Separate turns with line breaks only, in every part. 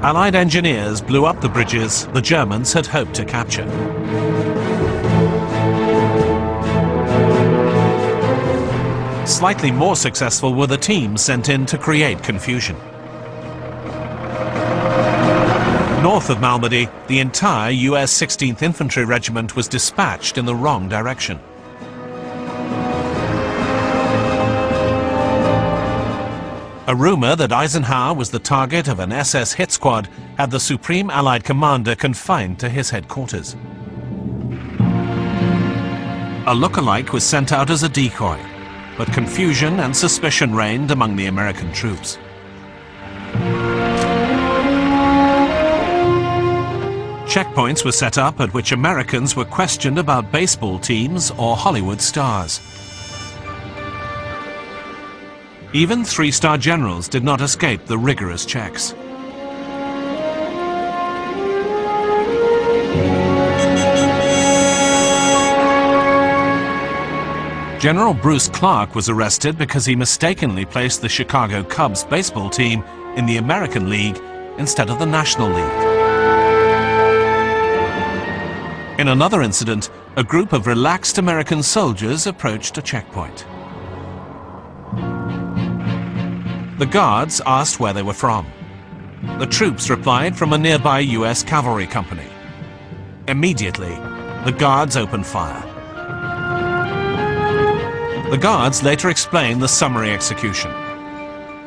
Allied engineers blew up the bridges the Germans had hoped to capture. Slightly more successful were the teams sent in to create confusion. North of Malmedy, the entire US 16th Infantry Regiment was dispatched in the wrong direction. A rumor that Eisenhower was the target of an SS hit squad had the Supreme Allied Commander confined to his headquarters. A lookalike was sent out as a decoy, but confusion and suspicion reigned among the American troops. Checkpoints were set up at which Americans were questioned about baseball teams or Hollywood stars. Even three-star generals did not escape the rigorous checks. General Bruce Clark was arrested because he mistakenly placed the Chicago Cubs baseball team in the American League instead of the National League. In another incident, a group of relaxed American soldiers approached a checkpoint. The guards asked where they were from. The troops replied from a nearby US cavalry company. Immediately, the guards opened fire. The guards later explained the summary execution.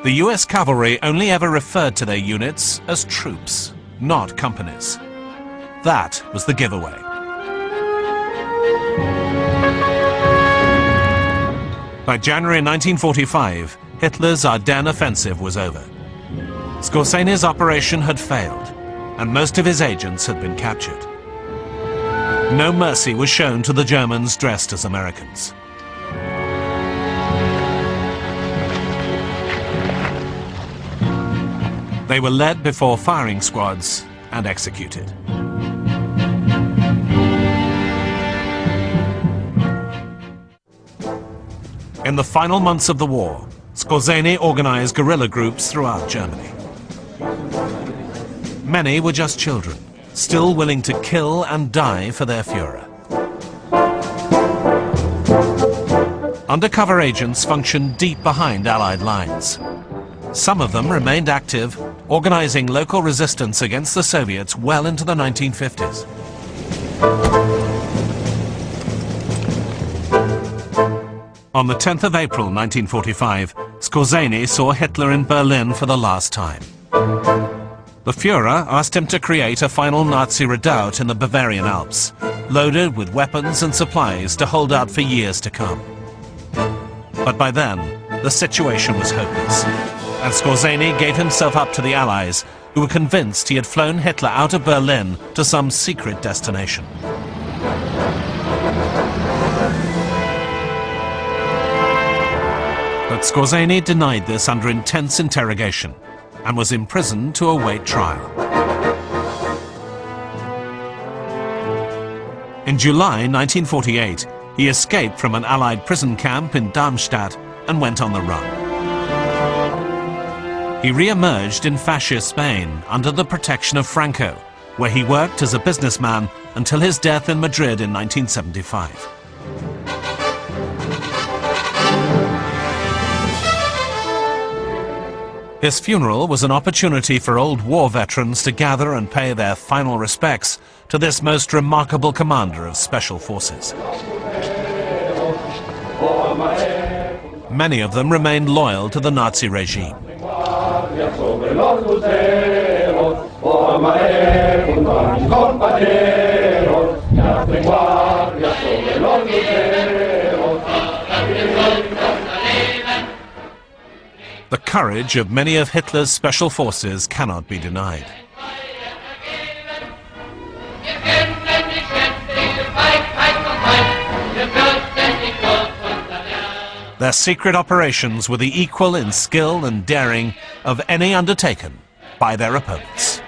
The US cavalry only ever referred to their units as troops, not companies. That was the giveaway. By January 1945, Hitler's Ardennes offensive was over. Skorzeny's operation had failed, and most of his agents had been captured. No mercy was shown to the Germans dressed as Americans. They were led before firing squads and executed. In the final months of the war, Skorzeny organized guerrilla groups throughout Germany. Many were just children, still willing to kill and die for their Führer. Undercover agents functioned deep behind Allied lines. Some of them remained active, organizing local resistance against the Soviets well into the 1950s. On the 10th of April 1945, Skorzeny saw Hitler in Berlin for the last time. The Führer asked him to create a final Nazi redoubt in the Bavarian Alps, loaded with weapons and supplies to hold out for years to come. But by then, the situation was hopeless, and Skorzeny gave himself up to the Allies, who were convinced he had flown Hitler out of Berlin to some secret destination. But Skorzeny denied this under intense interrogation and was imprisoned to await trial. In July 1948, he escaped from an Allied prison camp in Darmstadt and went on the run. He re-emerged in fascist Spain under the protection of Franco, where he worked as a businessman until his death in Madrid in 1975. His funeral was an opportunity for old war veterans to gather and pay their final respects to this most remarkable commander of special forces. Many of them remained loyal to the Nazi regime. The courage of many of Hitler's special forces cannot be denied. Their secret operations were the equal in skill and daring of any undertaken by their opponents.